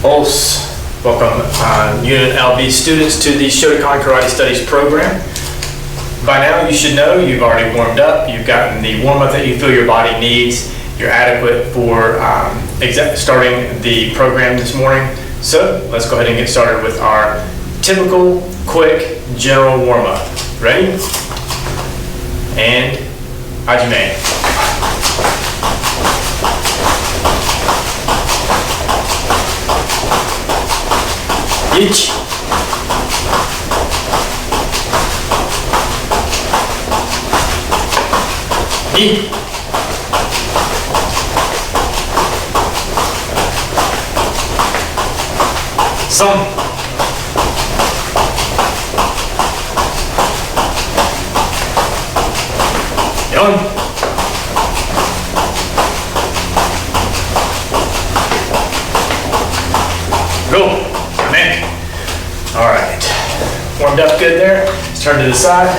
Os. Welcome UNLV students to the Shotokan Karate Studies program. By now you should know you've already warmed up, you've gotten the warm-up that you feel your body needs, you're adequate for starting the program this morning. So let's go ahead and get started with our typical, quick, general warm-up. Ready? And Hajime. Ichi. Ni. San. Yon. Go. All right, warmed up good there. Let's turn to the side,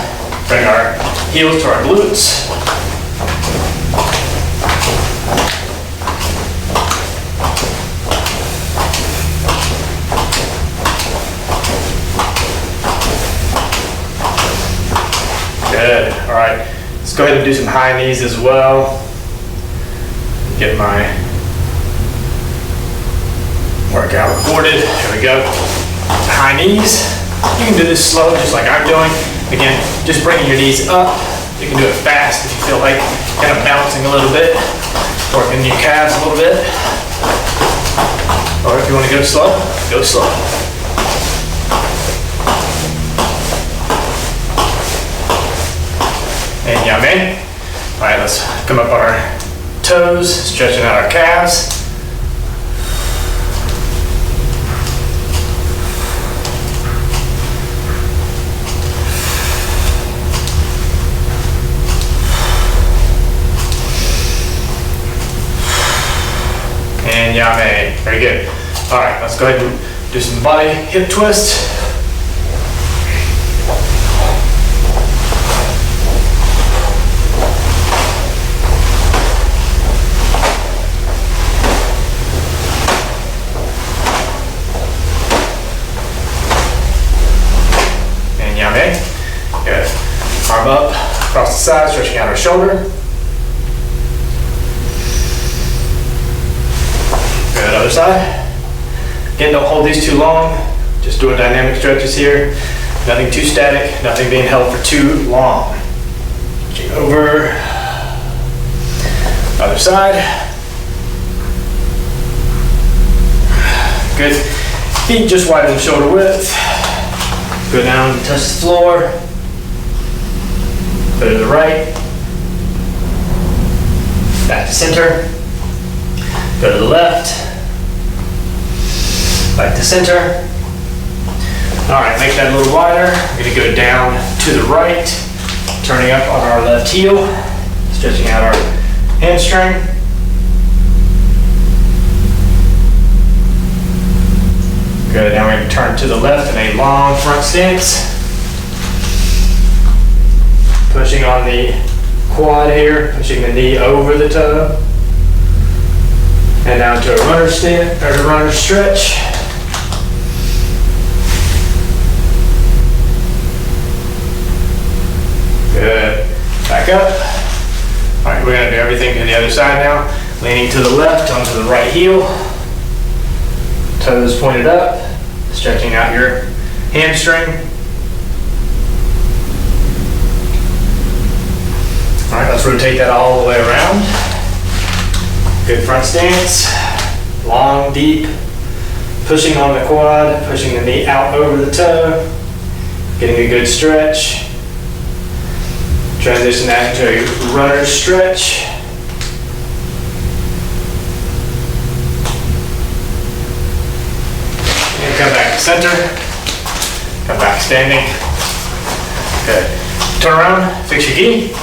bring our heels to our glutes. Good, all right. Let's go ahead and do some high knees as well. Get my workout recorded, here we go. High knees. You can do this slow, just like I'm doing. Again, just bringing your knees up. You can do it fast if you feel like kind of bouncing a little bit, working your calves a little bit. Or if you want to go slow, go slow. And yame. All right, let's come up on our toes, stretching out our calves. And yame. Very good. All right, let's go ahead and do some body hip twists. And yame. Good. Arm up, across the side, stretching out our shoulder. Good, other side. Again, don't hold these too long. Just doing dynamic stretches here. Nothing too static, nothing being held for too long. Switching over. Other side. Good. Feet just widen shoulder width. Go down, touch the floor. Go to the right. Back to center. Go to the left. Back to center. All right, make that a little wider. We're gonna go down to the right, turning up on our left heel, stretching out our hamstring. Good, now we're gonna turn to the left in a long front stance. Pushing on the quad here, pushing the knee over the toe. And down to a runner stand, or a runner stretch. Good. Back up. All right, we're gonna do everything to the other side now. Leaning to the left onto the right heel. Toes pointed up. Stretching out your hamstring. All right, let's rotate that all the way around. Good front stance, long, deep, pushing on the quad, pushing the knee out over the toe, getting a good stretch. Transition that into a runner stretch. And come back to center, come back standing. Good. Turn around, fix your gi.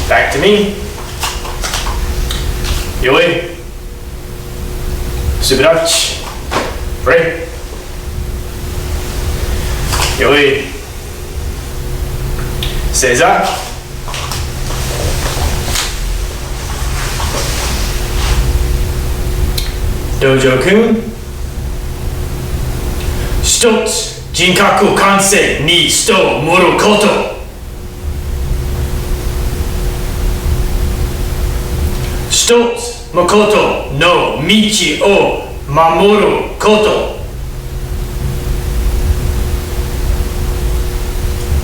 Back to me. Yoi. Subirachi. Free. Yoi. Seiza. Dojo-kun. 一つ、人格完成に人を盛ること。一つ、誠の道を守ること。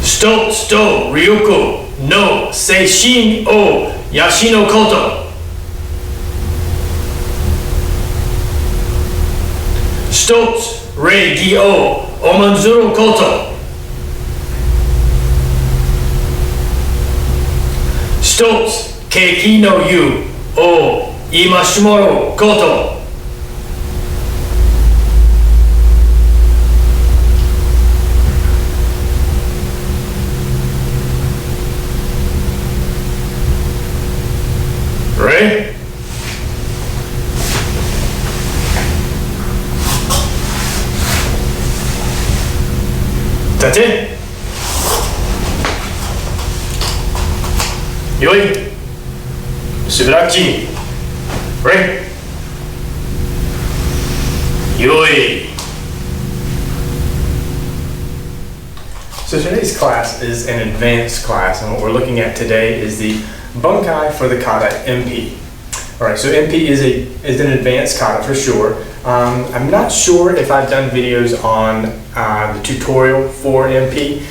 一つと力の精神を養うこと。一つ、礼儀を重んずること。一つ、景気の湯を戒めること。Ready? That's it. よい。しばらくち。Ready? よい。So today's class is an advanced class, and what we're looking at today is the Bunkai for the kata Empi. Alright, so Empi is an advanced kata for sure. I'm not sure if I've done videos on the tutorial for Empi.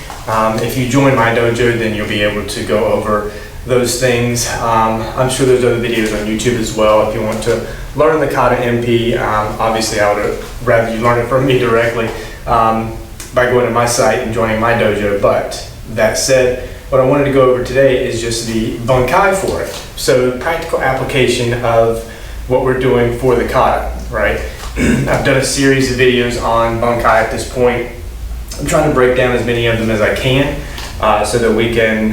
If you join my dojo, then you'll be able to go over those things. I'm sure there's other videos on YouTube as well if you want to learn the kata Empi. Obviously, I would rather you learn it from me directly by going to my site and joining my dojo. But that said, what I wanted to go over today is just the bunkai for it. So practical application of what we're doing for the kata, right? I've done a series of videos on bunkai at this point. I'm trying to break down as many of them as I can so that we can,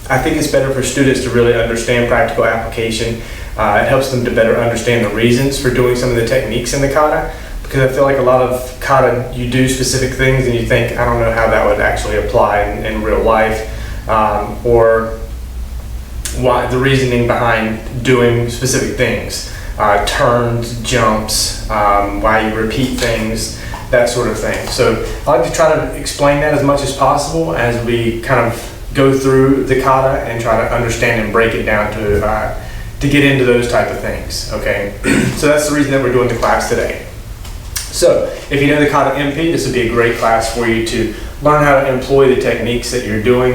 I think it's better for students to really understand practical application. It helps them to better understand the reasons for doing some of the techniques in the kata, because I feel like a lot of kata, you do specific things and you think, I don't know how that would actually apply in real life. Or why the reasoning behind doing specific things, turns, jumps, why you repeat things, that sort of thing. So I like to try to explain that as much as possible as we kind of go through the kata and try to understand and break it down to get into those type of things. Okay, so that's the reason that we're doing the class today. So if you know the kata Empi, this would be a great class for you to learn how to employ the techniques that you're doing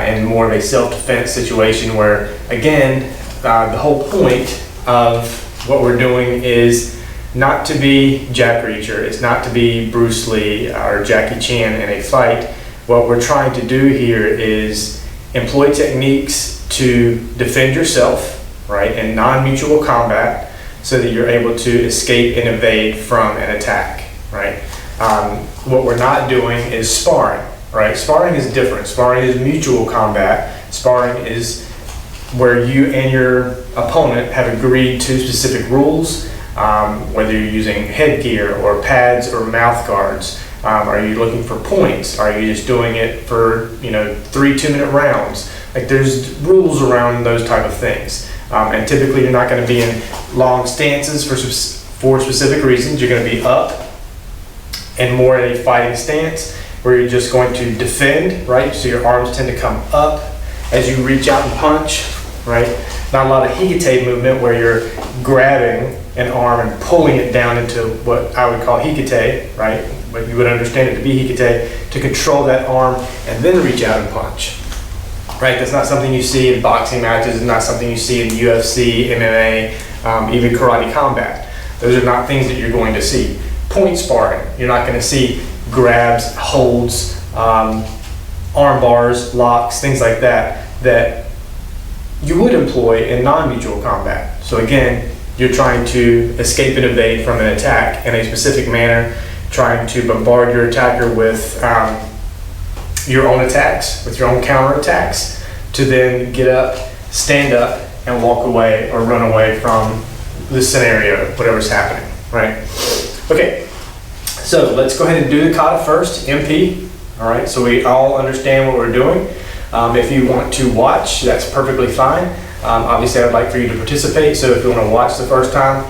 in more of a self-defense situation where, again, the whole point of what we're doing is not to be Jack Reacher. It's not to be Bruce Lee or Jackie Chan in a fight. What we're trying to do here is employ techniques to defend yourself, right, in non-mutual combat so that you're able to escape and evade from an attack, right? What we're not doing is sparring. Right, sparring is different. Sparring is mutual combat. Sparring is where you and your opponent have agreed to specific rules, whether you're using headgear or pads or mouth guards. Are you looking for points? Are you just doing it for 3 2-minute rounds? Like, there's rules around those type of things. And typically you're not going to be in long stances for specific reasons. You're going to be up and more in a fighting stance, where you're just going to defend, right? So your arms tend to come up as you reach out and punch, right? Not a lot of hikite movement where you're grabbing an arm and pulling it down into what I would call hikite, right? But you would understand it to be hikite, to control that arm and then reach out and punch, right? That's not something you see in boxing matches. It's not something you see in UFC, MMA, even karate combat. Those are not things that you're going to see. Point sparring, you're not going to see grabs, holds, arm bars, locks, things like that, that you would employ in non-mutual combat. So again, you're trying to escape and evade from an attack in a specific manner, trying to bombard your attacker with your own attacks, with your own counter attacks, to then get up, stand up, and walk away or run away from the scenario, whatever's happening, right? Okay. So let's go ahead and do the kata first, Empi. All right, so we all understand what we're doing. If you want to watch, that's perfectly fine. Obviously, I would like for you to participate. So if you want to watch the first time,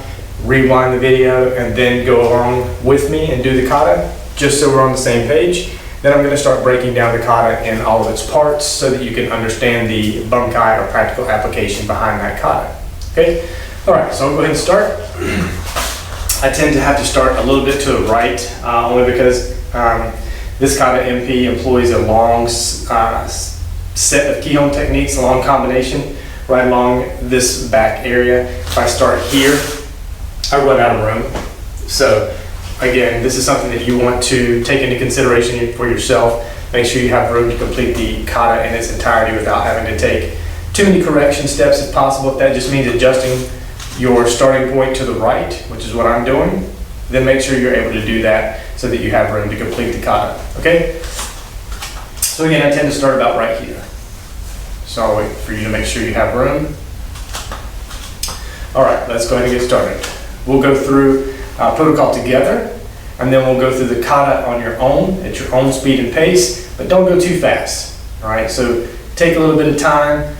rewind the video, and then go along with me and do the kata, just so we're on the same page. Then I'm going to start breaking down the kata in all of its parts so that you can understand the bunkai or practical application behind that kata. Okay? Alright, so I'll go ahead and start. I tend to have to start a little bit to the right, only because this kata MP employs a long set of kihon techniques, a long combination right along this back area. If I start here, I run out of room. So again, this is something that you want to take into consideration for yourself. Make sure you have room to complete the kata in its entirety without having to take too many correction steps if possible. If that just means adjusting your starting point to the right, which is what I'm doing, then make sure you're able to do that so that you have room to complete the kata. Okay? So again, I tend to start about right here. So I'll wait for you to make sure you have room. All right, let's go ahead and get started. We'll go through protocol together, and then we'll go through the kata on your own, at your own speed and pace, but don't go too fast. All right, so take a little bit of time,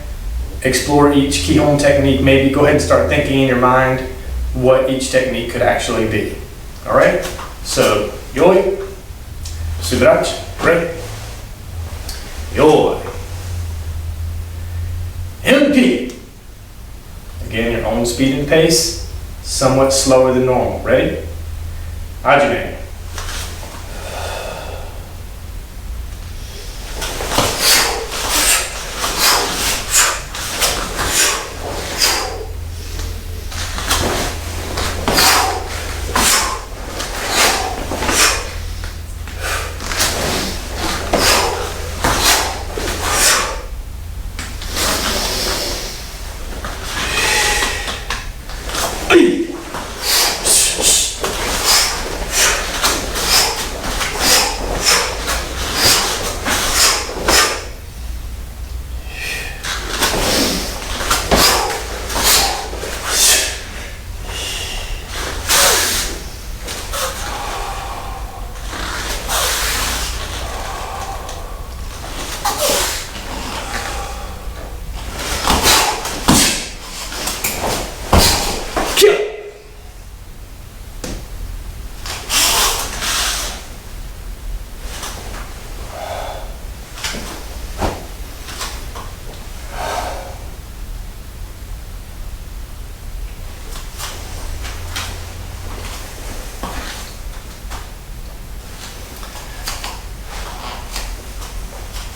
explore each kihon technique, maybe go ahead and start thinking in your mind what each technique could actually be. All right, so yoi, subrachi, ready, yoi, Empi. Again, your own speed and pace, somewhat slower than normal. Ready? Hajime.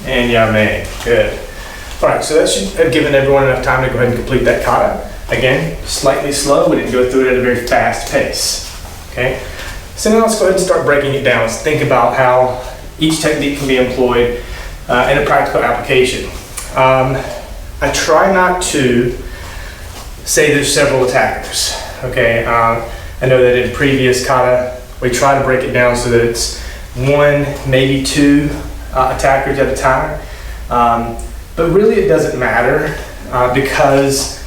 And yame. Good. All right, so that should have given everyone enough time to go ahead and complete that kata. Again, slightly slow. We didn't go through it at a very fast pace. Okay. So now let's go ahead and start breaking it down. Let's think about how each technique can be employed in a practical application. I try not to say there's several attackers. Okay. I know that in previous kata we try to break it down so that it's one, maybe two attackers at a time, but really it doesn't matter because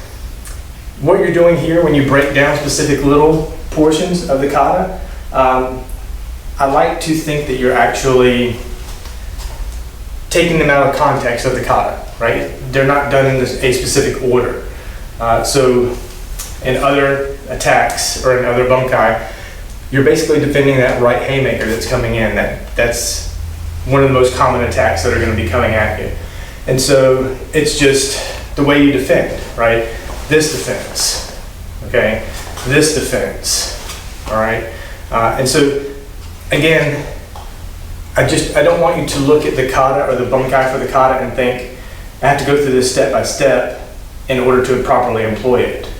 what you're doing here when you break down specific little portions of the kata, I like to think that you're actually taking them out of context of the kata, right? They're not done in a specific order. So in other attacks or in other bunkai, you're basically defending that right haymaker that's coming in. That's one of the most common attacks that are going to be coming at you. And so it's just the way you defend, right? This defense, okay? This defense, all right? And so again, I don't want you to look at the kata or the bunkai for the kata and think, I have to go through this step by step in order to properly employ it,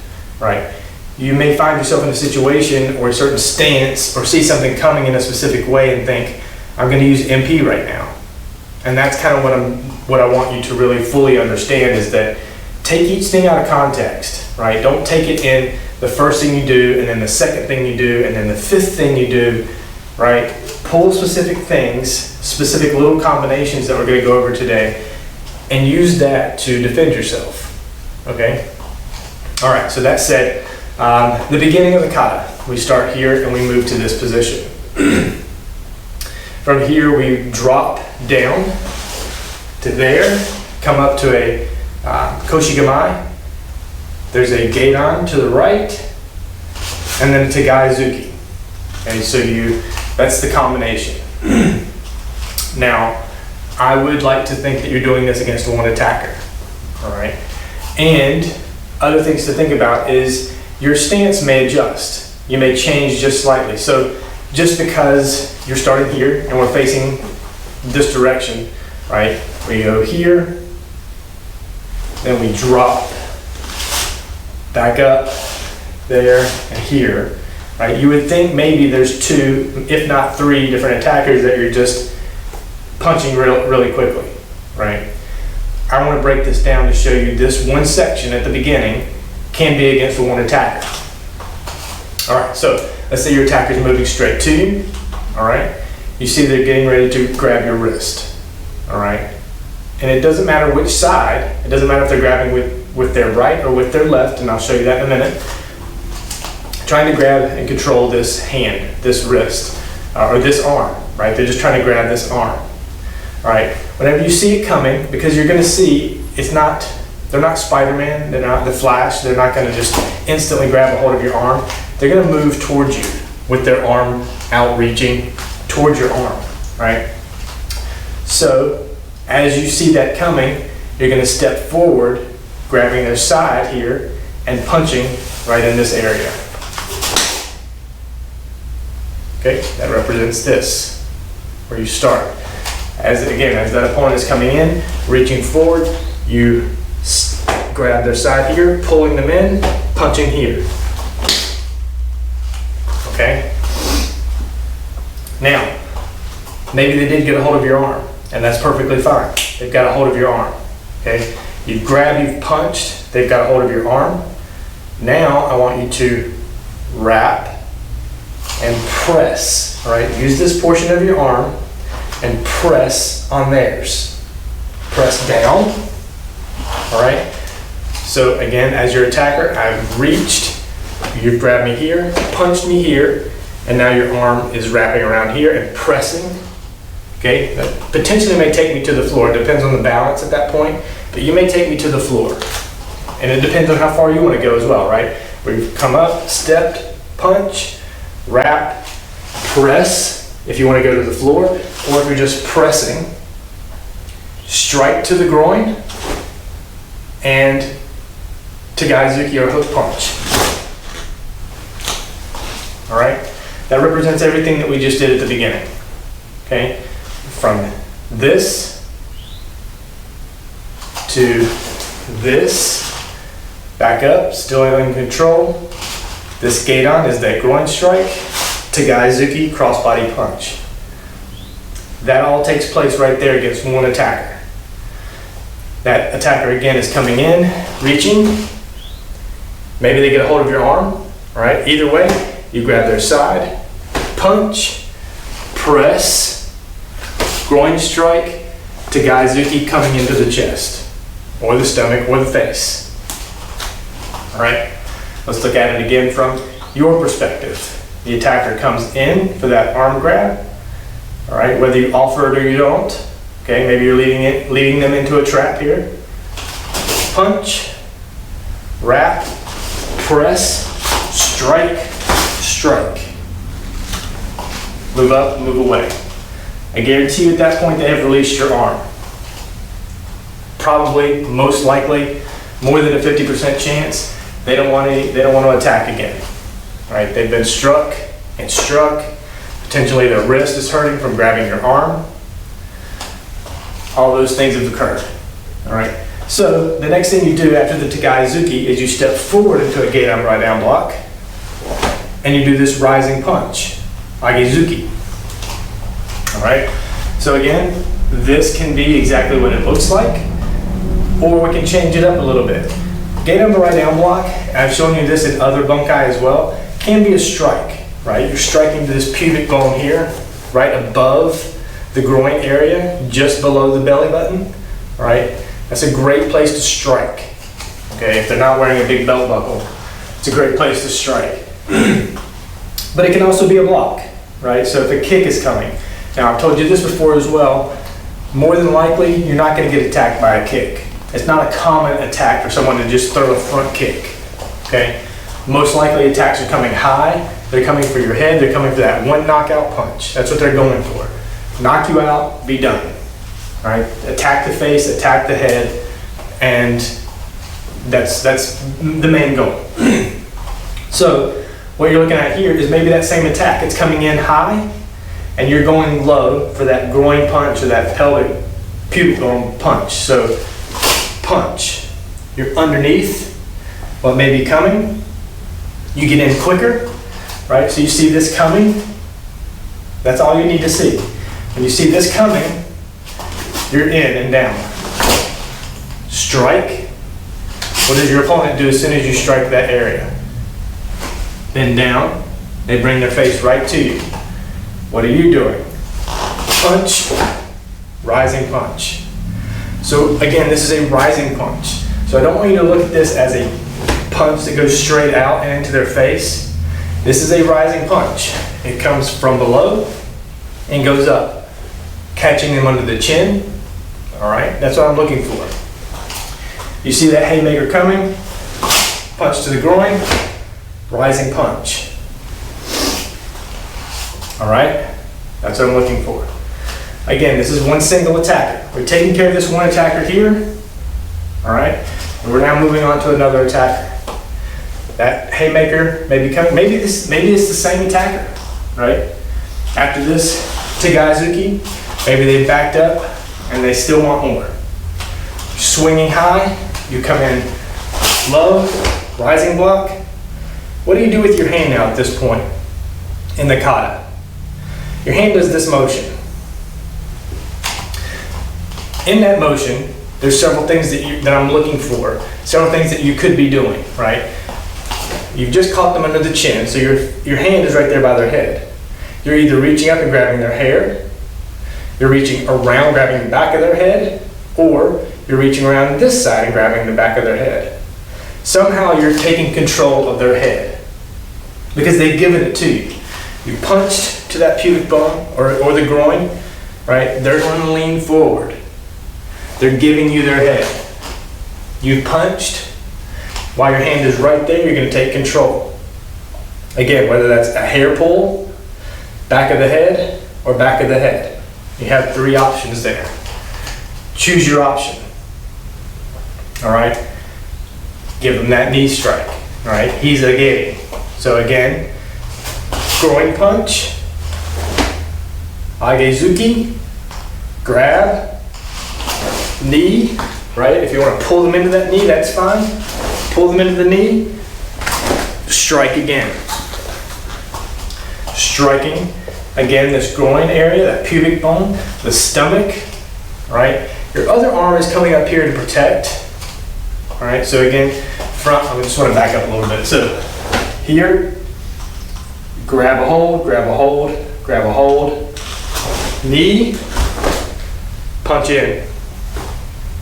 right? You may find yourself in a situation or a certain stance or see something coming in a specific way and think, I'm going to use MP right now. And that's kind of what I want you to really fully understand is that take each thing out of context, right? Don't take it in the first thing you do and then the second thing you do and then the fifth thing you do, right? Pull specific things, specific little combinations that we're going to go over today and use that to defend yourself, okay? All right, so that said, the beginning of the kata, we start here and we move to this position. From here we drop down to there, come up to a koshi gamai. There's a geidan to the right, and then a Tagaizuki. Okay, so that's the combination. Now, I would like to think that you're doing this against one attacker, all right? And other things to think about is your stance may adjust. You may change just slightly. So just because you're starting here and we're facing this direction, right? We go here, then we drop, back up, there, and here, right? You would think maybe there's 2, if not 3 different attackers that you're just punching really quickly, right? I want to break this down to show you this one section at the beginning can be against one attacker. All right, so let's say your attacker's moving straight to you, all right? You see they're getting ready to grab your wrist, all right? And it doesn't matter which side, it doesn't matter if they're grabbing with their right or with their left, and I'll show you that in a minute. Trying to grab and control this hand, this wrist, or this arm, right? They're just trying to grab this arm, all right? Whenever you see it coming, because you're gonna see, they're not Spider-Man, they're not the Flash, they're not gonna just instantly grab a hold of your arm. They're gonna move towards you with their arm out reaching towards your arm, right? So, as you see that coming, you're gonna step forward, grabbing their side here, and punching right in this area. Okay, that represents this, where you start. As that opponent is coming in, reaching forward, you grab their side here, pulling them in, punching here. Okay? Now, maybe they did get a hold of your arm, and that's perfectly fine. They've got a hold of your arm. Okay? You've punched, they've got a hold of your arm. Now I want you to wrap and press, all right? Use this portion of your arm and press on theirs. Press down, all right? So again, as your attacker, I've reached, you've grabbed me here, punched me here, and now your arm is wrapping around here and pressing, okay? That potentially may take me to the floor. It depends on the balance at that point, but you may take me to the floor. And it depends on how far you want to go as well, right? We've come up, stepped, punch, wrap, press, if you want to go to the floor, or if you're just pressing, strike to the groin, and Tagaizuki or hook punch. All right? That represents everything that we just did at the beginning. Okay? From this to this, back up, still in control. This gate on is that groin strike, Tagaizuki, crossbody punch. That all takes place right there against one attacker. That attacker again is coming in, reaching. Maybe they get a hold of your arm, all right? Either way, you grab their side, punch, press, groin strike, Tagaizuki coming into the chest, or the stomach, or the face. All right? Let's look at it again from your perspective. The attacker comes in for that arm grab, all right, whether you offer it or you don't. Okay, maybe you're leading them into a trap here. Punch, wrap, press, strike, strike. Move up, move away. I guarantee you at that point they have released your arm. Probably, most likely, more than a 50% chance, they don't want to attack again. All right, they've been struck and struck. Potentially their wrist is hurting from grabbing your arm. All those things have occurred. All right. So the next thing you do after the Tagaizuki is you step forward into a gate on right down block, and you do this rising punch, Agezuki. All right. So again, this can be exactly what it looks like, or we can change it up a little bit. Gate on the right down block, I've shown you this in other bunkai as well, can be a strike, right? You're striking to this pubic bone here, right above the groin area, just below the belly button, right? That's a great place to strike, okay? If they're not wearing a big belt buckle, it's a great place to strike. But it can also be a block, right? So if a kick is coming. Now, I've told you this before as well, more than likely, you're not gonna get attacked by a kick. It's not a common attack for someone to just throw a front kick, okay? Most likely attacks are coming high, they're coming for your head, they're coming for that one knockout punch. That's what they're going for. Knock you out, be done. All right, attack the face, attack the head, and that's the main goal. So what you're looking at here is maybe that same attack. It's coming in high, and you're going low for that groin punch or that pelvic pubic bone punch. So punch. You're underneath what may be coming. You get in quicker, right? So you see this coming. That's all you need to see. When you see this coming, you're in and down. Strike. What does your opponent do as soon as you strike that area? Then down. They bring their face right to you. What are you doing? Punch, rising punch. So again, this is a rising punch. So I don't want you to look at this as a punch that goes straight out and into their face. This is a rising punch. It comes from below and goes up, catching them under the chin. All right, that's what I'm looking for. You see that haymaker coming, punch to the groin, rising punch. All right, that's what I'm looking for. Again, this is one single attacker. We're taking care of this one attacker here. All right, and we're now moving on to another attacker. That haymaker may be coming. Maybe it's the same attacker, right? After this Tagazuki, maybe they backed up and they still want more. Swinging high, you come in low, rising block. What do you do with your hand now at this point in the kata? Your hand does this motion. In that motion, there's several things that I'm looking for, several things that you could be doing, right? You've just caught them under the chin, so your hand is right there by their head. You're either reaching up and grabbing their hair, you're reaching around grabbing the back of their head, or you're reaching around this side and grabbing the back of their head. Somehow you're taking control of their head because they've given it to you. You punched to that pubic bone or the groin, right? They're going to lean forward. They're giving you their head. You punched. While your hand is right there, you're going to take control. Again, whether that's a hair pull, back of the head, or back of the head. You have three options there. Choose your option. All right? Give him that knee strike. All right? He's a getting. So again, groin punch, agezuki, grab, knee, right? If you want to pull them into that knee, that's fine. Pull them into the knee, strike again. Striking, again, this groin area, that pubic bone, the stomach, right? Your other arm is coming up here to protect, all right? So again, front, I just want to back up a little bit. So here, grab a hold, grab a hold, grab a hold, knee, punch in.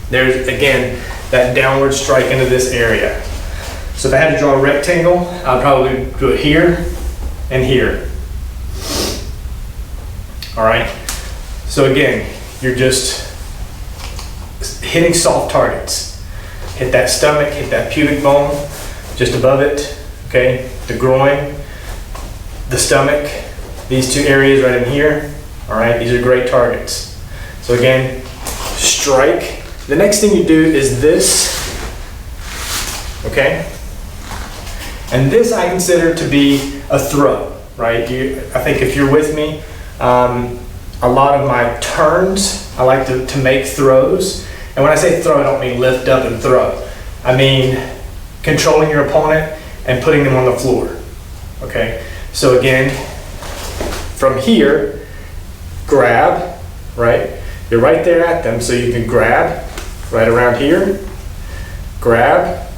There's, again, that downward strike into this area. So if I had to draw a rectangle, I'd probably do it here and here. All right? So again, you're just hitting soft targets. Hit that stomach, hit that pubic bone, just above it, okay? The groin, the stomach, these two areas right in here, all right? These are great targets. So again, strike. The next thing you do is this, okay? And this I consider to be a throw, right? I think if you're with me, a lot of my turns, I like to make throws. And when I say throw, I don't mean lift up and throw. I mean controlling your opponent and putting them on the floor, okay? So again, from here, grab, right? You're right there at them, so you can grab. Right around here, grab.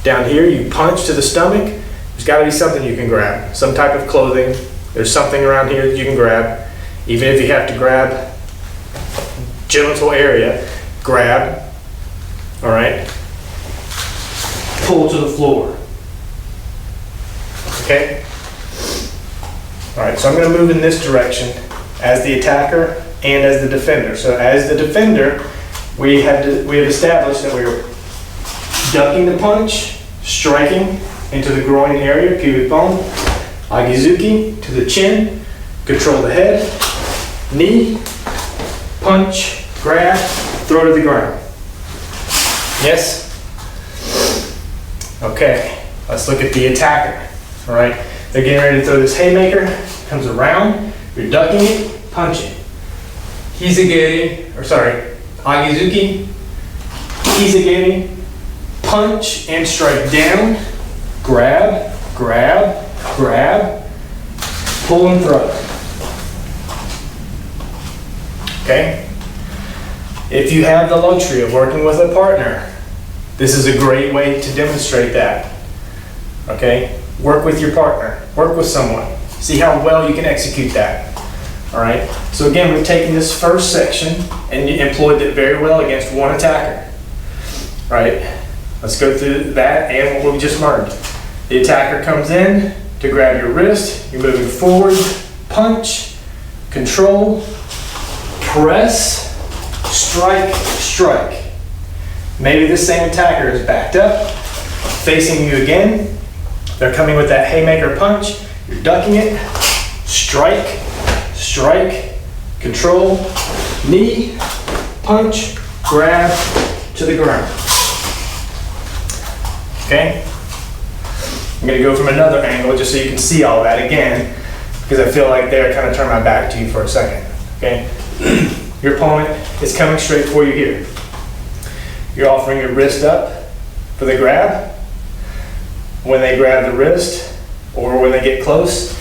Down here, you punch to the stomach. There's got to be something you can grab. Some type of clothing. There's something around here that you can grab. Even if you have to grab genital area, grab. All right. Pull to the floor. Okay? All right, so I'm going to move in this direction as the attacker and as the defender. So as the defender, we have established that we were ducking the punch, striking, into the groin area, pubic bone. Agizuki to the chin, control the head. Knee, punch, grab, throw to the ground. Yes? Okay, let's look at the attacker. All right, they're getting ready to throw this haymaker, comes around, you're ducking it, punching. Agizuki, Hizagiri, punch and strike down, grab, grab, grab, pull and throw. Okay? If you have the luxury of working with a partner, this is a great way to demonstrate that. Okay? Work with your partner. Work with someone. See how well you can execute that. All right? So again, we've taken this first section and employed it very well against one attacker. All right? Let's go through that and what we just learned. The attacker comes in to grab your wrist. You're moving forward. Punch, control, press, strike, strike. Maybe this same attacker is backed up, facing you again. They're coming with that haymaker punch. You're ducking it. Strike, strike, control, knee, punch, grab, to the ground. Okay? I'm going to go from another angle just so you can see all that again, because I feel like there I kind of turn my back to you for a second. Okay? Your opponent is coming straight for you here. You're offering your wrist up for the grab. When they grab the wrist, or when they get close,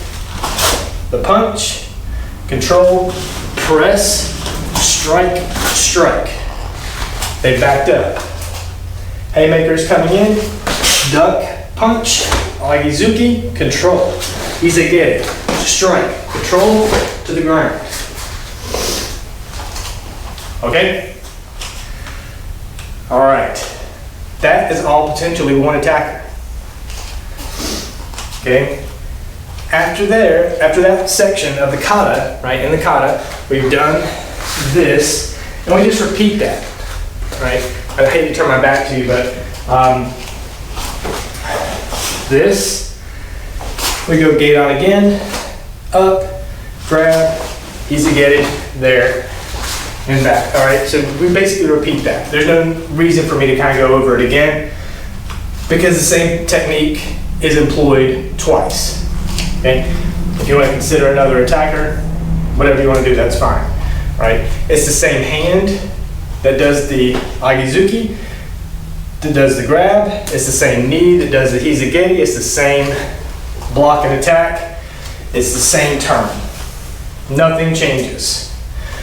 the punch, control, press, strike, strike. They backed up. Haymaker's coming in, duck, punch, agizuki, control. Izagiri, strike, control, to the ground. Okay? All right. That is all potentially one attacker. Okay? After that section of the kata, right, in the kata, we've done this, and we just repeat that, right? I hate to turn my back to you, but this, we go gate on again, up, grab, easy get it, there, and back. All right, so we basically repeat that. There's no reason for me to kind of go over it again, because the same technique is employed twice. Okay? If you want to consider another attacker, whatever you want to do, that's fine. Right? It's the same hand that does the agizuki, that does the grab. It's the same knee that does the hizagiri. It's the same block and attack. It's the same turn. Nothing changes.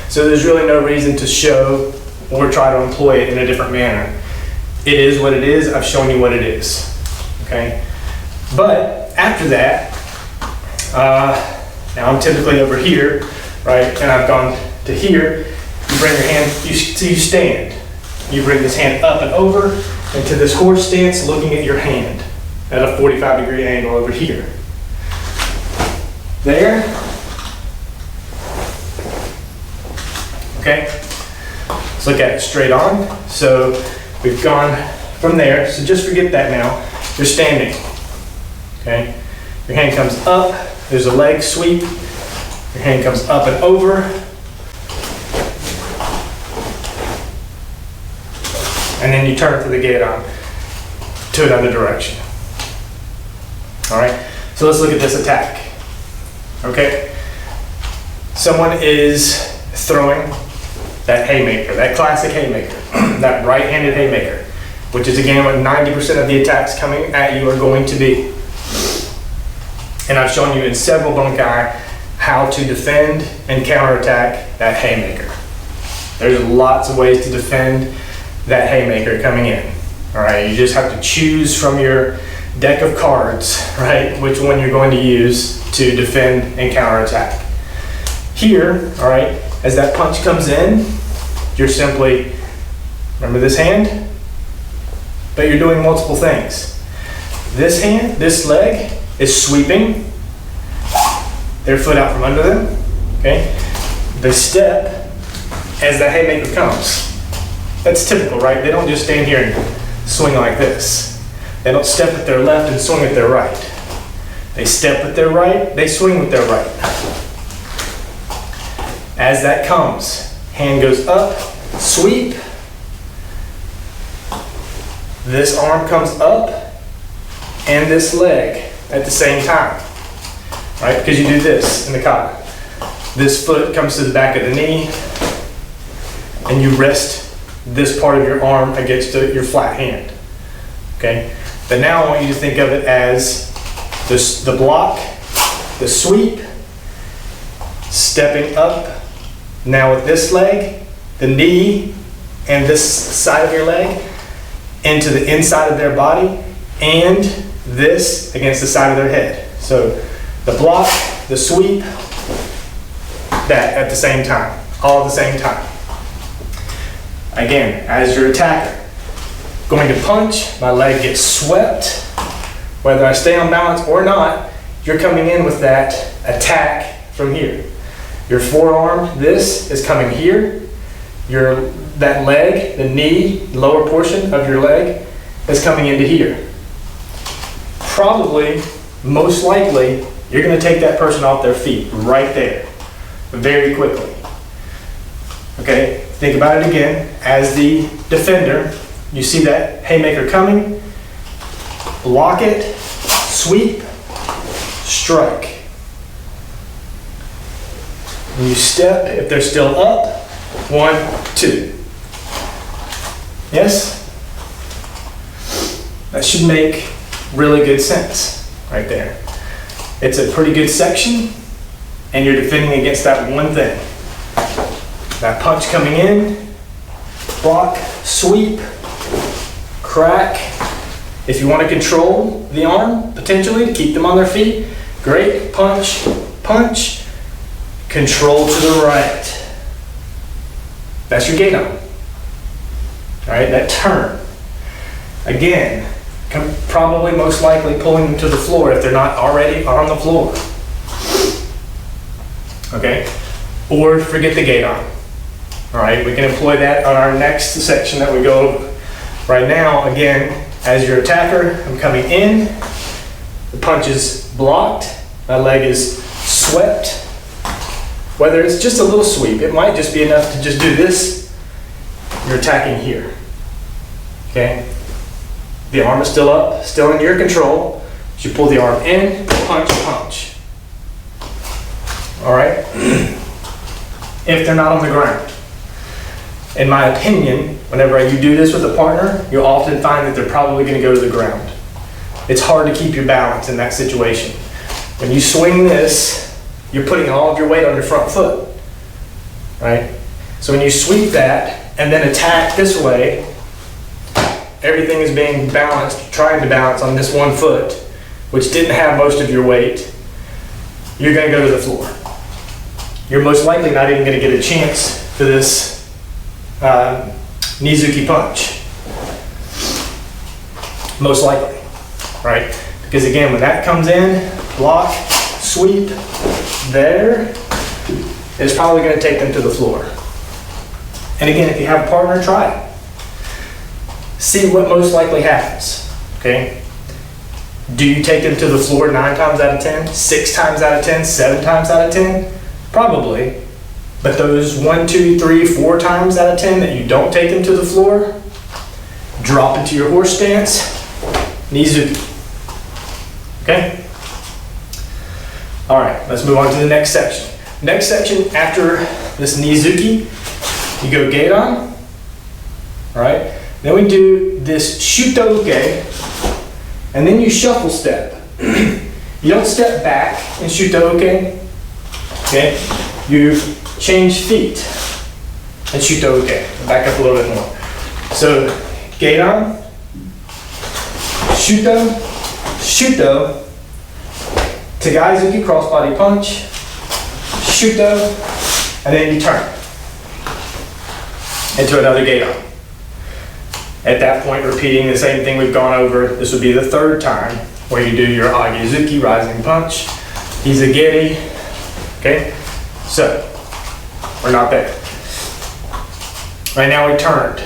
So there's really no reason to show or try to employ it in a different manner. It is what it is. I've shown you what it is. Okay? But after that, now I'm typically over here, right? And I've gone to here. You bring your hand, you stand. You bring this hand up and over into this horse stance, looking at your hand at a 45-degree angle over here. There. Okay. Let's look at it straight on. So we've gone from there. So just forget that now. You're standing. Okay. Your hand comes up. There's a leg sweep. Your hand comes up and over. And then you turn for the gate on to another direction. All right, so let's look at this attack. Okay, someone is throwing that haymaker, that classic haymaker, that right-handed haymaker, which is again what 90% of the attacks coming at you are going to be. And I've shown you in several bunkai how to defend and counterattack that haymaker. There's lots of ways to defend that haymaker coming in. All right, you just have to choose from your deck of cards, right, which one you're going to use to defend and counterattack. Here, all right, as that punch comes in, you're simply, remember this hand? But you're doing multiple things. This hand, this leg, is sweeping their foot out from under them, okay? They step as the haymaker comes. That's typical, right? They don't just stand here and swing like this. They don't step with their left and swing with their right. They step with their right, they swing with their right. As that comes, hand goes up, sweep. This arm comes up and this leg at the same time, right? Because you do this in the kata. This foot comes to the back of the knee and you rest this part of your arm against your flat hand, okay? But now I want you to think of it as the block, the sweep, stepping up. Now with this leg, the knee and this side of your leg into the inside of their body, and this against the side of their head. So the block, the sweep, that at the same time, all at the same time. Again, as your attacker, going to punch, my leg gets swept. Whether I stay on balance or not, you're coming in with that attack from here. Your forearm, this is coming here. That leg, the knee, lower portion of your leg is coming into here. Probably, most likely, you're going to take that person off their feet right there, very quickly. Okay, think about it again. As the defender, you see that haymaker coming, block it, sweep, strike. And you step, if they're still up, 1, 2. Yes? That should make really good sense right there. It's a pretty good section, and you're defending against that one thing. That punch coming in, block, sweep, crack. If you want to control the arm, potentially, to keep them on their feet, great. Punch, punch, control to the right. That's your gate on. All right, that turn. Again, probably most likely pulling them to the floor if they're not already on the floor. Okay, or forget the gate on. All right, we can employ that on our next section that we go over. Right now, again, as your attacker, I'm coming in, the punch is blocked, my leg is swept. Whether it's just a little sweep, it might just be enough to just do this, you're attacking here, okay? The arm is still up, still in your control. You pull the arm in, punch, punch. All right? If they're not on the ground. In my opinion, whenever you do this with a partner, you'll often find that they're probably going to go to the ground. It's hard to keep your balance in that situation. When you swing this, you're putting all of your weight on your front foot, right? So when you sweep that and then attack this way, everything is being balanced, trying to balance on this one foot, which didn't have most of your weight. You're going to go to the floor. You're most likely not even going to get a chance for this Nizuki punch. Most likely, right? Because again, when that comes in, block, sweep, there, it's probably going to take them to the floor. And again, if you have a partner, try it. See what most likely happens, okay? Do you take them to the floor 9 times out of 10, 6 times out of 10, 7 times out of 10? Probably. But those 1, 2, 3, 4 times out of 10 that you don't take them to the floor, drop into your horse stance, Nizuki. Okay? All right, let's move on to the next section. Next section, after this Nizuki, you go gate on. All right? Then we do this Shotokan, and then you shuffle step. You don't step back in Shotokan. Okay? You change feet and Shotokan. Back up a little bit more. So, gate on, Shuto, Shuto, Tagaizuki, crossbody punch, Shuto, and then you turn into another gate on. At that point, repeating the same thing we've gone over. This would be the 3rd time where you do your Agezuki, rising punch, Izagiri. Okay? So, we're not there. Right now we turned.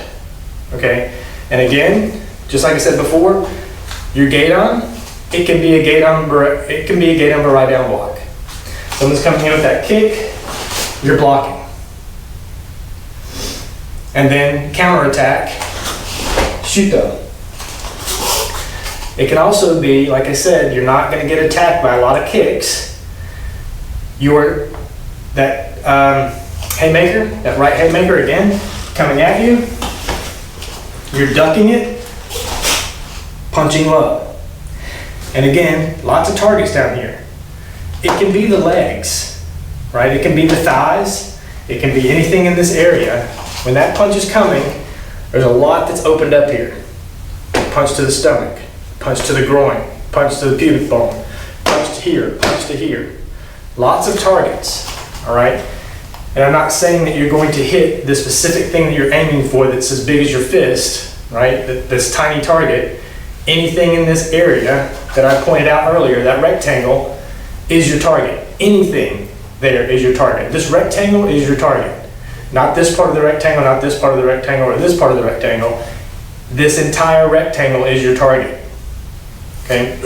Okay? And again, just like I said before, Your gate on, it can be a gate on right down block. Someone's coming in with that kick, you're blocking. And then counterattack, Shuto. It can also be, like I said, you're not going to get attacked by a lot of kicks. That haymaker, that right haymaker again, coming at you, you're ducking it, punching low. And again, lots of targets down here. It can be the legs, right? It can be the thighs. It can be anything in this area. When that punch is coming, there's a lot that's opened up here. Punch to the stomach, punch to the groin, punch to the pubic bone, punch to here, punch to here. Lots of targets, all right? And I'm not saying that you're going to hit the specific thing that you're aiming for that's as big as your fist, right? This tiny target. Anything in this area that I pointed out earlier, that rectangle, is your target. Anything there is your target. This rectangle is your target. Not this part of the rectangle, not this part of the rectangle, or this part of the rectangle. This entire rectangle is your target. Okay?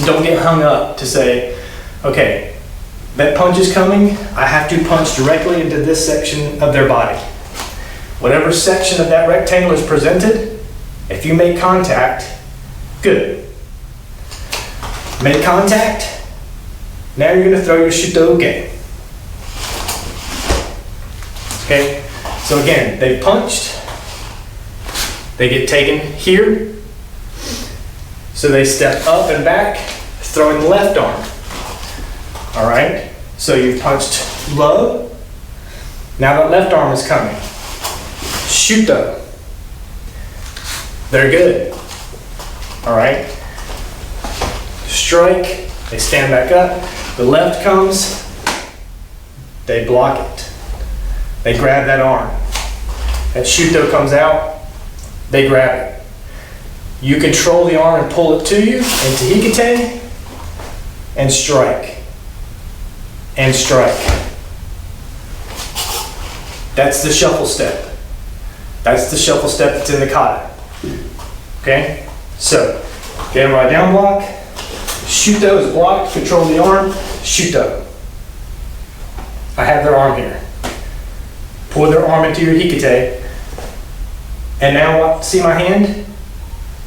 Don't get hung up to say, okay, that punch is coming, I have to punch directly into this section of their body. Whatever section of that rectangle is presented, if you make contact, good. Make contact, now you're going to throw your Shotokan. Okay, so again, they punched, they get taken here, so they step up and back, throwing the left arm. All right, so you punched low, now the left arm is coming. Shuto. They're good. All right, strike, they stand back up, the left comes, they block it. They grab that arm. That Shuto comes out, they grab it. You control the arm and pull it to you into Hikite and strike. And strike. That's the shuffle step. That's the shuffle step that's in the kata. Okay? So, get right down block. Shuto is blocked, control the arm, Shuto. I have their arm here. Pull their arm into your Hikite. And now what? See my hand?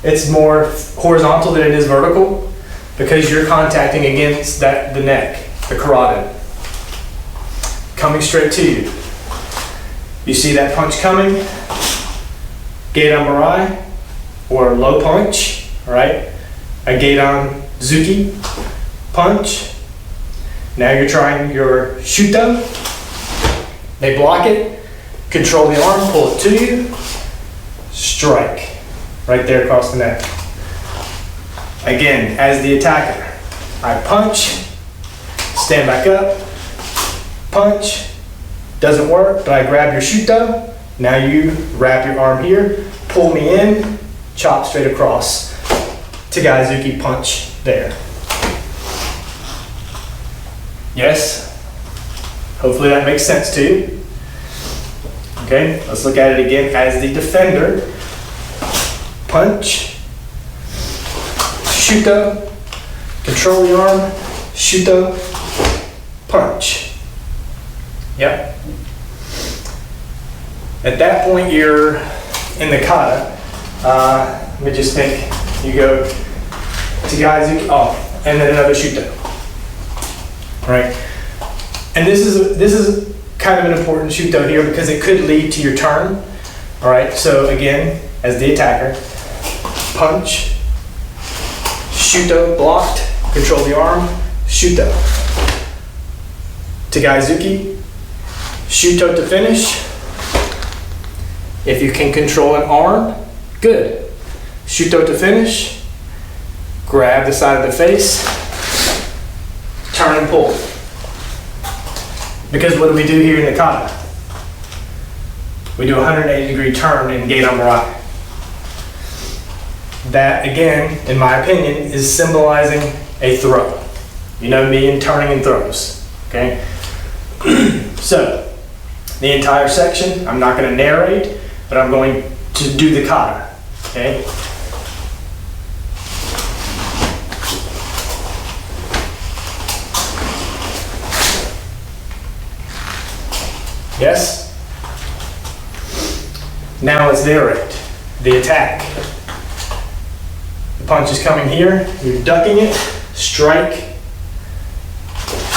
It's more horizontal than it is vertical because you're contacting against the neck, the carotid. Coming straight to you. You see that punch coming? Gate-on Marai, or low punch, all right? A Gate-on Zuki punch. Now you're trying your Shuto. They block it, control the arm, pull it to you, strike. Right there across the neck. Again, as the attacker, I punch, stand back up, punch, doesn't work, but I grab your Shuto. Now you wrap your arm here, pull me in, chop straight across. Tagaizuki punch there. Yes? Hopefully that makes sense to you. Okay, let's look at it again as the defender. Punch, Shuto, control the arm, Shuto, punch. Yep. At that point, you're in the kata. Let me just think. You go to Tagaizuki, and then another Shuto. Right. And this is kind of an important Shuto here because it could lead to your turn. All right. So again, as the attacker, punch, Shuto blocked, control the arm, Shuto. Tagaizuki, Shuto to finish. If you can control an arm, good. Shuto to finish. Grab the side of the face, turn and pull. Because what do we do here in the kata? We do a 180-degree turn in Gate-on Marai. That, again, in my opinion, is symbolizing a throw. You know me in turning and throws, okay? So, the entire section, I'm not going to narrate, but I'm going to do the kata, okay? Yes? Now let's iterate. The attack. The punch is coming here, you're ducking it, strike,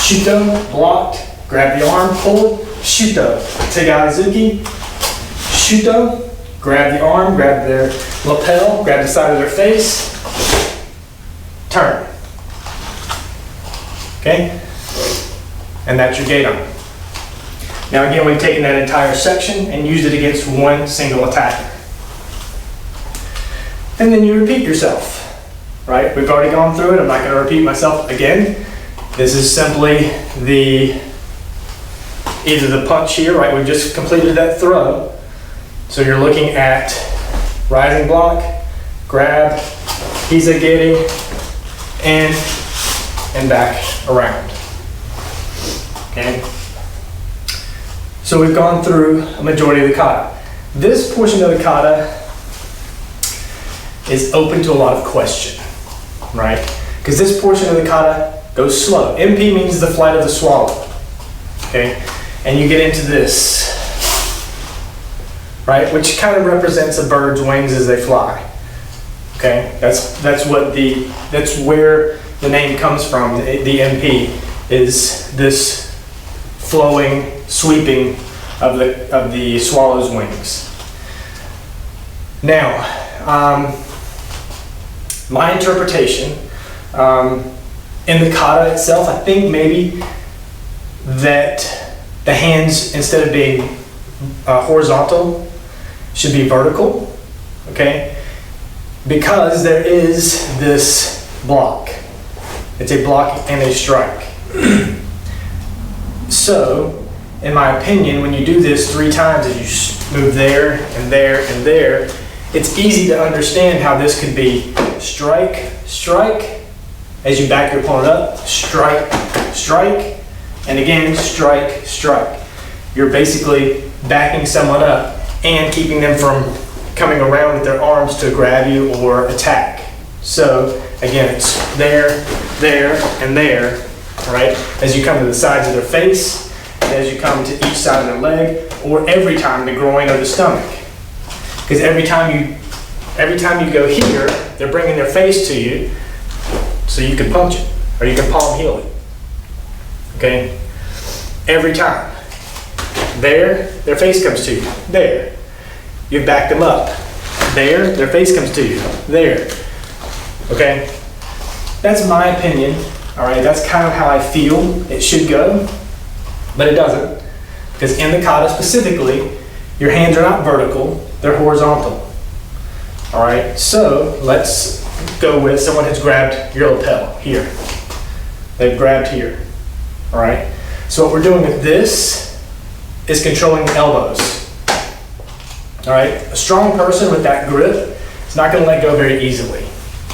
shuto, blocked, grab the arm, pull, shuto, Tegaizuki, shuto, grab the arm, grab their lapel, grab the side of their face, turn. Okay? And that's your gate arm. Now again, we've taken that entire section and used it against one single attacker. And then you repeat yourself, right? We've already gone through it. I'm not going to repeat myself again. This is simply either the punch here, right? We've just completed that throw. So you're looking at rising block, grab, hizagiri, and back around. Okay? So we've gone through a majority of the kata. This portion of the kata is open to a lot of question, right? Because this portion of the kata goes slow. Empi means the flight of the swallow, okay? And you get into this, right? Which kind of represents a bird's wings as they fly, okay? That's where the name comes from. The Empi is this flowing, sweeping of the swallow's wings. Now, my interpretation in the kata itself, I think maybe that the hands, instead of being horizontal, should be vertical, okay? Because there is this block. It's a block and a strike. So, in my opinion, when you do this 3 times, as you move there and there and there, it's easy to understand how this could be strike, strike, as you back your opponent up, strike, strike, and again, strike, strike. You're basically backing someone up and keeping them from coming around with their arms to grab you or attack. So, again, it's there, there, and there, right? As you come to the sides of their face, and as you come to each side of their leg, or every time the groin or the stomach. Because every time you go here, they're bringing their face to you, so you can punch it, or you can palm heel it. Okay? Every time. There, their face comes to you. There. You've backed them up. There, their face comes to you. There. Okay? That's my opinion. Alright, that's kind of how I feel it should go, but it doesn't. Because in the kata specifically, your hands are not vertical, they're horizontal. Alright, so let's go with someone has grabbed your lapel here. They've grabbed here. Alright, so what we're doing with this is controlling the elbows. Alright, a strong person with that grip is not going to let go very easily.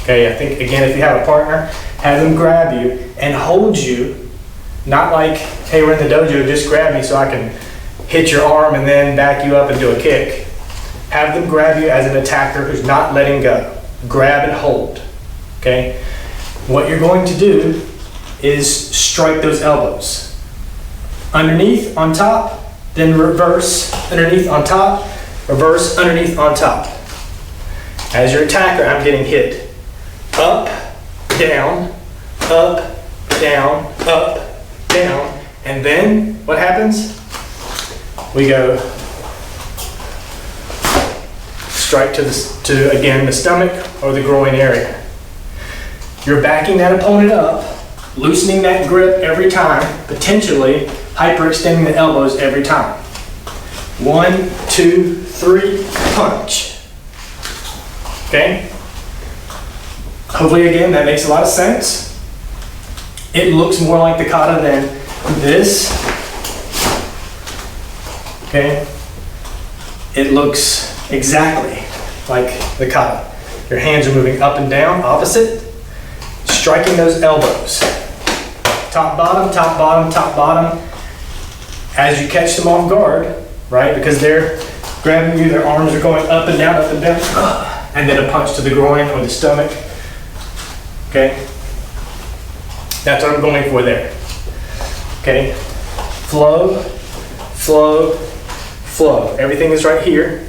Okay, I think again, if you have a partner, have them grab you and hold you, not like, hey, we're in the dojo, just grab me so I can hit your arm and then back you up and do a kick. Have them grab you as an attacker who's not letting go. Grab and hold, okay? What you're going to do is strike those elbows. Underneath, on top, then reverse, underneath, on top, reverse, underneath, on top. As your attacker, I'm getting hit. Up, down, up, down, up, down, and then what happens? We go strike to again the stomach or the groin area. You're backing that opponent up, loosening that grip every time, potentially hyperextending the elbows every time. 1, 2, 3, punch. Okay? Hopefully again that makes a lot of sense. It looks more like the kata than this. Okay? It looks exactly like the kata. Your hands are moving up and down, opposite, striking those elbows. Top, bottom, top, bottom, top, bottom. As you catch them off guard, right? Because they're grabbing you, their arms are going up and down, and then a punch to the groin or the stomach. Okay? That's what I'm going for there. Okay? Flow, flow, flow. Everything is right here.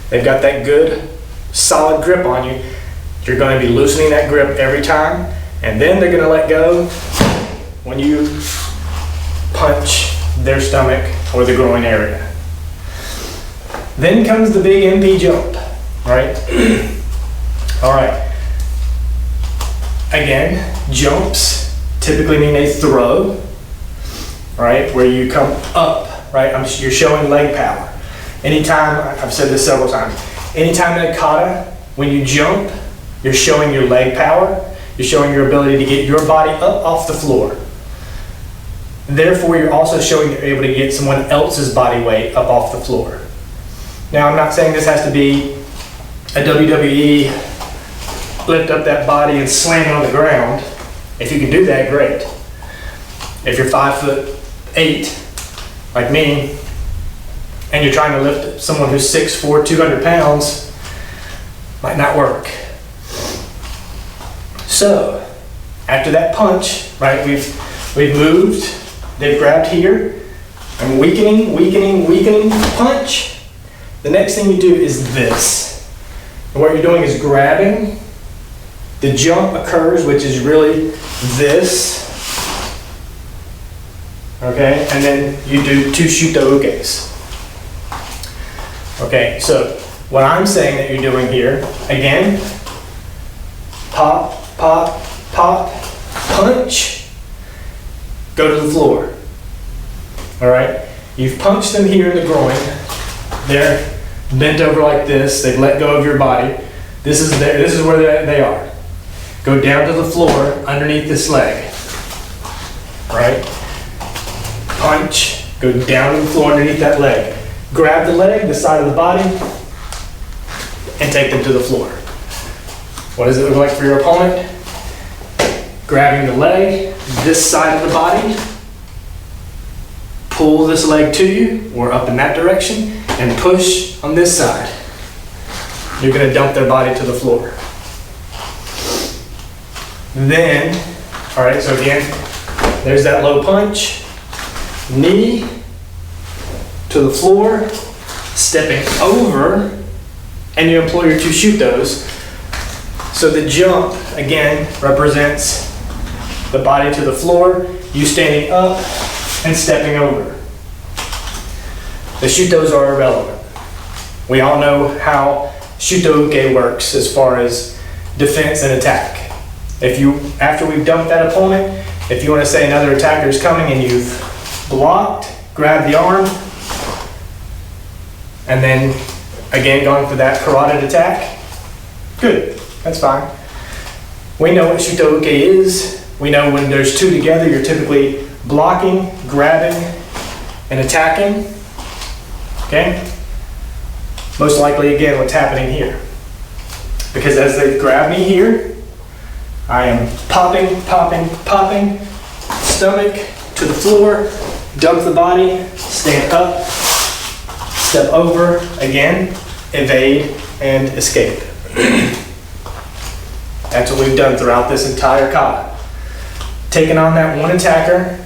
They've got that good, solid grip on you. You're going to be loosening that grip every time, and then they're going to let go when you punch their stomach or the groin area. Then comes the big MP jump, right? All right. Again, jumps typically mean a throw, right? Where you come up, right? You're showing leg power. Anytime, I've said this several times, anytime in a kata, when you jump, you're showing your leg power. You're showing your ability to get your body up off the floor. Therefore, you're also showing you're able to get someone else's body weight up off the floor. Now, I'm not saying this has to be a WWE lift up that body and slam it on the ground. If you can do that, great. If you're 5'8", like me, and you're trying to lift someone who's 6'4", 200 pounds, might not work. So, after that punch, right, we've moved, they've grabbed here, I'm weakening, punch. The next thing you do is this. And what you're doing is grabbing. The jump occurs, which is really this. Okay, and then you do 2 Shotoukes. Okay, so what I'm saying that you're doing here, again, pop, pop, pop, punch, go to the floor. All right, you've punched them here in the groin. They're bent over like this. They've let go of your body. This is where they are. Go down to the floor underneath this leg. All right, punch, go down to the floor underneath that leg. Grab the leg, the side of the body, and take them to the floor. What does it look like for your opponent? Grabbing the leg, this side of the body, pull this leg to you, or up in that direction, and push on this side. You're going to dump their body to the floor. Then, all right, so again, there's that low punch, knee to the floor, stepping over, and you employ your 2 Shotos. So the jump, again, represents the body to the floor, you standing up and stepping over. The Shotos are irrelevant. We all know how Shotouke works as far as defense and attack. After we've dumped that opponent, if you want to say another attacker is coming and you've blocked, grab the arm, and then again going for that carotid attack, good, that's fine. We know what Shotouke is. We know when there's 2 together, you're typically blocking, grabbing, and attacking. Okay? Most likely, again, what's happening here. Because as they grab me here, I am popping, popping, popping, stomach to the floor, dump the body, stand up, step over, again, evade, and escape. That's what we've done throughout this entire kata. Taking on that one attacker,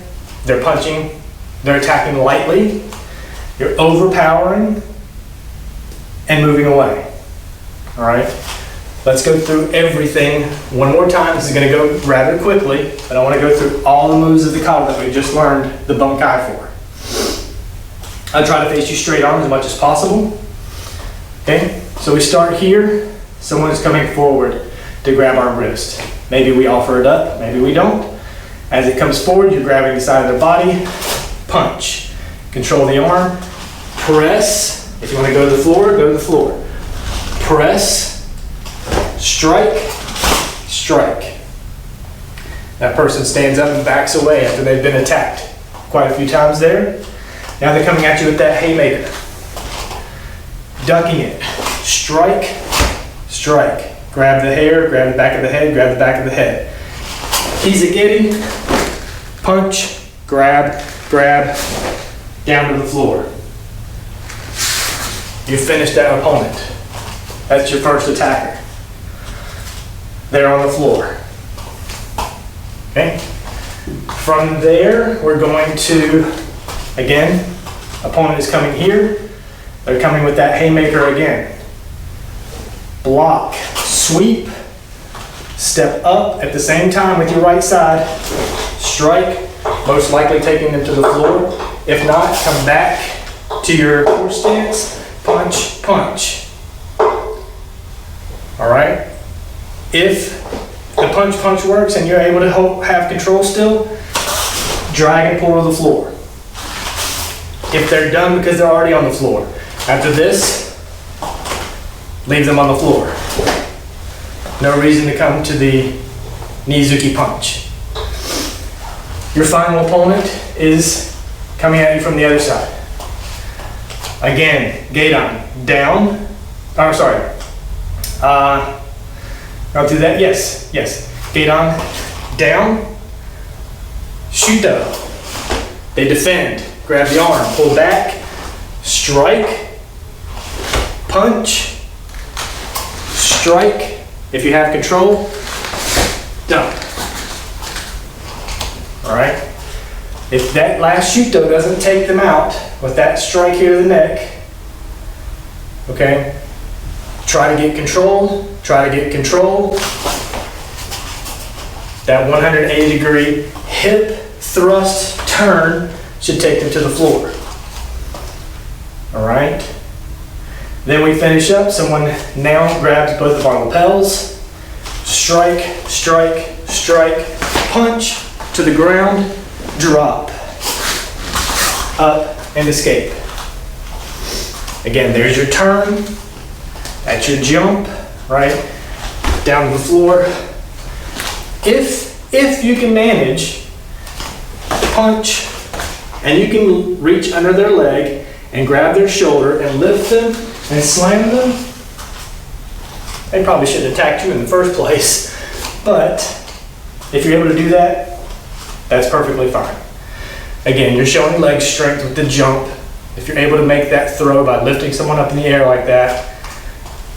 they're punching, they're attacking lightly, you're overpowering, and moving away. All right? Let's go through everything one more time. This is going to go rather quickly, but I want to go through all the moves of the kata that we just learned the bunkai for. I try to face you straight on as much as possible. Okay, so we start here. Someone is coming forward to grab our wrist. Maybe we offer it up, maybe we don't. As it comes forward, you're grabbing the side of their body, punch. Control the arm, press. If you want to go to the floor, go to the floor. Press, strike, strike. That person stands up and backs away after they've been attacked quite a few times there. Now they're coming at you with that haymaker. Ducking it. Strike, strike. Grab the hair, grab the back of the head, grab the back of the head. Kizagiri, punch, grab, grab, down to the floor. You finished that opponent. That's your first attacker. They're on the floor. Okay? From there, we're going to, again, Opponent is coming here. They're coming with that haymaker again. Block, sweep, step up at the same time with your right side, strike, most likely taking them to the floor. If not, come back to your core stance, punch, punch. All right? If the punch, punch works and you're able to have control still, drag and pull to the floor. If they're done because they're already on the floor, after this, leave them on the floor. No reason to come to the Nizuki punch. Your final opponent is coming at you from the other side. Again, Gedan, down. Oh, sorry. I'll do that. Yes. Gedan, down. Shuto. They defend. Grab the arm. Pull back. Strike. Punch. Strike. If you have control. Done. All right. If that last Shuto doesn't take them out with that strike here to the neck, okay, try to get control, That 180-degree hip thrust turn should take them to the floor. All right. Then we finish up. Someone now grabs both of our lapels, strike, strike, strike, punch to the ground, drop, up, and escape. Again, there's your turn. That's your jump, right? Down to the floor. If you can manage, punch, and you can reach under their leg and grab their shoulder and lift them and slam them, they probably shouldn't have attacked you in the first place. But if you're able to do that, that's perfectly fine. Again, you're showing leg strength with the jump. If you're able to make that throw by lifting someone up in the air like that,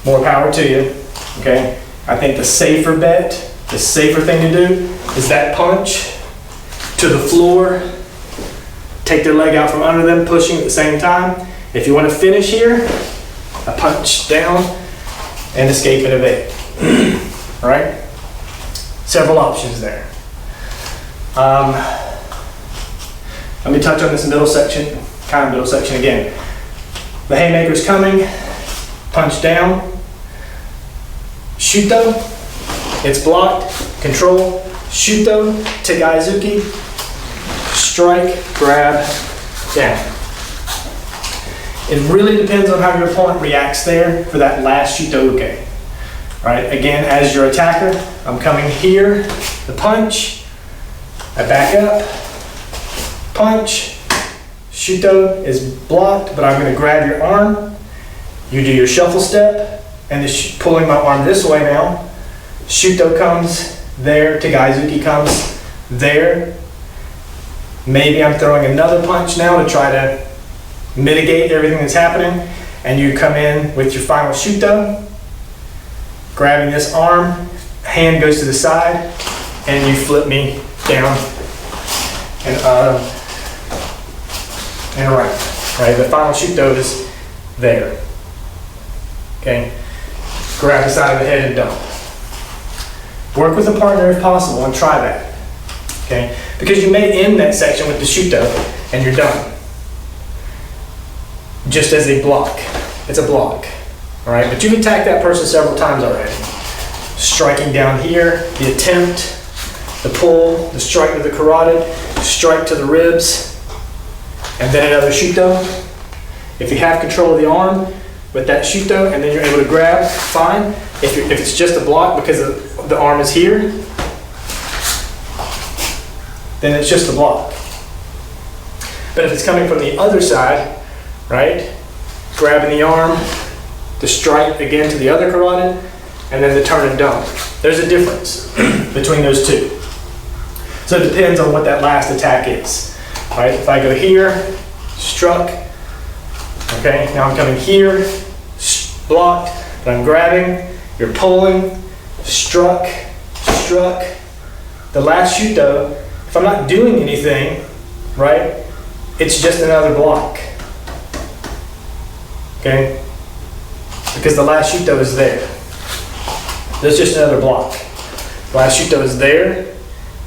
more power to you, okay? I think the safer bet, the safer thing to do is that punch to the floor, take their leg out from under them, pushing at the same time. If you want to finish here, a punch down and escape and evade. All right? Several options there. Let me touch on this middle section, kind of middle section again. The haymaker's coming, punch down, Shuto, it's blocked, control, Shuto, Tegaizuki, strike, grab, down. It really depends on how your opponent reacts there for that last Shuto-uke. Right, again, as your attacker, I'm coming here, the punch, I back up, punch, Shuto is blocked, but I'm going to grab your arm, you do your shuffle step, and just pulling my arm this way now, Shuto comes there, Tegaizuki comes there, maybe I'm throwing another punch now to try to mitigate everything that's happening, and you come in with your final Shuto, grabbing this arm, hand goes to the side, and you flip me down and around. Right, the final Shuto is there. Okay, grab the side of the head and dump. Work with a partner if possible and try that. Okay, because you may end that section with the Shuto and you're done. Just as a block, it's a block. All right, but you've attacked that person several times already. Striking down here, the attempt, the pull, the strike to the carotid, strike to the ribs, and then another Shuto. If you have control of the arm with that Shuto and then you're able to grab, fine. If it's just a block because the arm is here, then it's just a block. But if it's coming from the other side, right, grabbing the arm, the strike again to the other carotid, and then the turn and dump. There's a difference between those two. So it depends on what that last attack is. Right? If I go here, struck, okay, now I'm coming here, blocked, but I'm grabbing, you're pulling, struck, struck. The last Shuto, if I'm not doing anything, right, it's just another block. okay? Because the last shuto is there. There's just another block. The last shuto is there.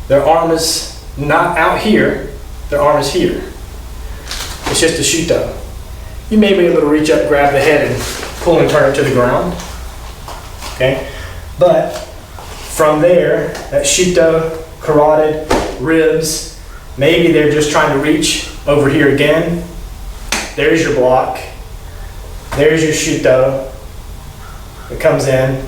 Their arm is not out here. Their arm is here. It's just a shuto. You may be able to reach up, grab the head, and pull and turn it to the ground. Okay? But from there, that shuto, carotid, ribs, maybe they're just trying to reach over here again. There's your block. There's your shuto. It comes in.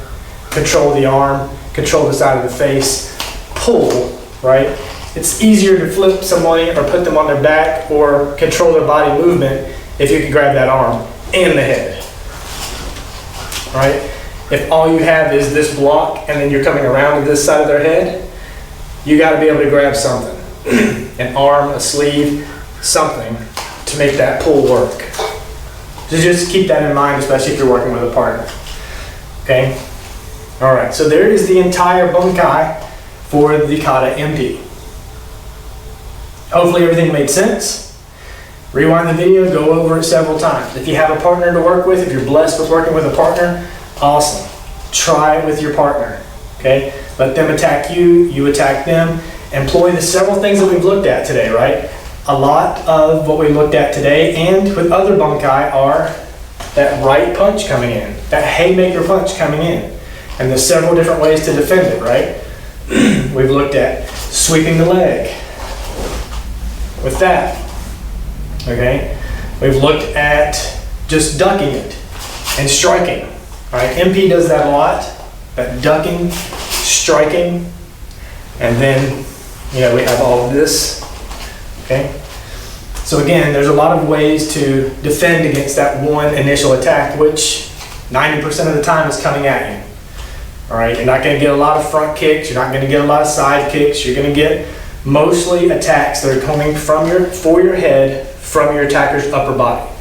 Control the arm, control the side of the face, pull, right? It's easier to flip somebody or put them on their back or control their body movement if you can grab that arm and the head, right? If all you have is this block and then you're coming around to this side of their head, you got to be able to grab something, an arm, a sleeve, something to make that pull work. So just keep that in mind, especially if you're working with a partner, okay? All right, so there is the entire bunkai for the kata Empi. Hopefully everything made sense. Rewind the video, go over it several times. If you have a partner to work with, if you're blessed with working with a partner, awesome. Try it with your partner, okay? Let them attack you, you attack them. Employ the several things that we've looked at today, right? A lot of what we looked at today and with other bunkai are that right punch coming in, that haymaker punch coming in. And there's several different ways to defend it, right? We've looked at sweeping the leg with that, okay? We've looked at just ducking it and striking, all right? MP does that a lot, that ducking, striking, and then, you know, we have all of this, okay? So again, there's a lot of ways to defend against that one initial attack, which 90% of the time is coming at you. All right, you're not going to get a lot of front kicks. You're not going to get a lot of side kicks. You're going to get mostly attacks that are coming for your head from your attacker's upper body.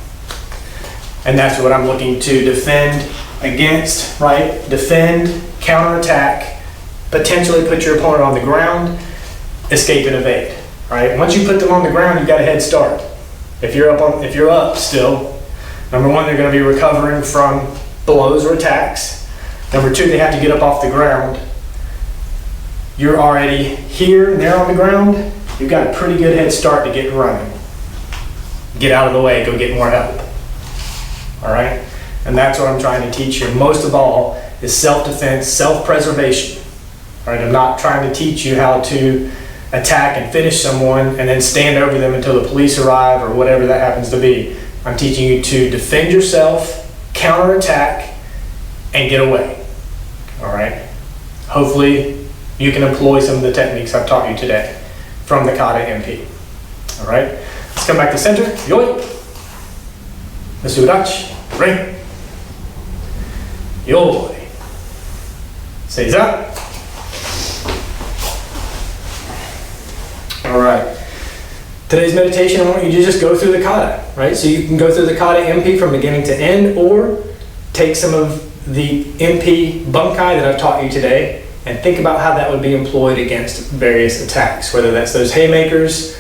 And that's what I'm looking to defend against, right? Defend, counterattack, potentially put your opponent on the ground, escape and evade, right? Once you put them on the ground, you've got a head start. If you're up still, number one, they're going to be recovering from blows or attacks. Number two, they have to get up off the ground. You're already here and they're on the ground. You've got a pretty good head start to get running. Get out of the way, go get more help. All right? And that's what I'm trying to teach you. Most of all is self-defense, self-preservation. All right? I'm not trying to teach you how to attack and finish someone and then stand over them until the police arrive or whatever that happens to be. I'm teaching you to defend yourself, counterattack, and get away. All right? Hopefully you can employ some of the techniques I've taught you today from the kata Empi. All right? Let's come back to center. Yoi. Masudachi. Ring. Yoi. Seiza. All right. Today's meditation, I want you to just go through the kata, right? So you can go through the kata Empi from beginning to end, or take some of the Empi Bunkai that I've taught you today and think about how that would be employed against various attacks, whether that's those haymakers,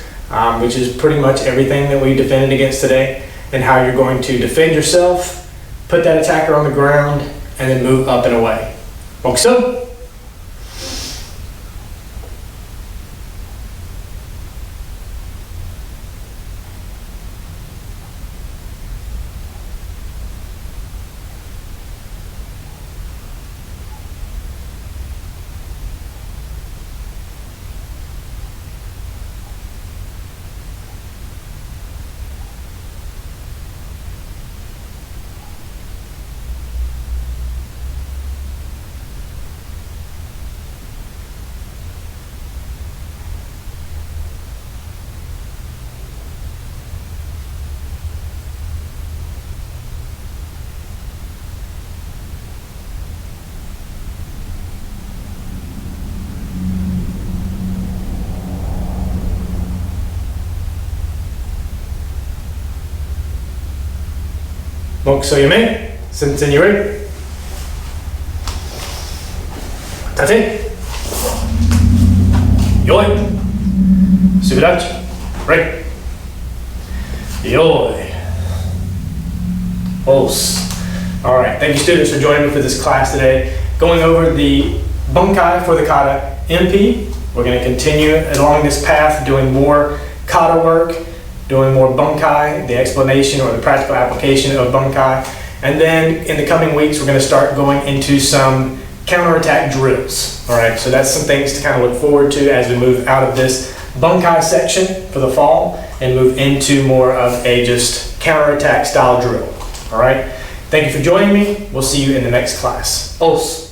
which is pretty much everything that we defended against today, and how you're going to defend yourself, put that attacker on the ground, and then move up and away. Bokuso. Bokuso yame, sensen yore. Tate. Yoi. Subidachi. Right. Yoi. Os. All right, thank you students for joining me for this class today. Going over the bunkai for the kata Empi. We're going to continue along this path, doing more kata work, doing more bunkai, the explanation or the practical application of bunkai. And then in the coming weeks, we're going to start going into some counterattack drills. All right, so that's some things to kind of look forward to as we move out of this bunkai section for the fall and move into more of a just counterattack style drill. All right, thank you for joining me. We'll see you in the next class. Os.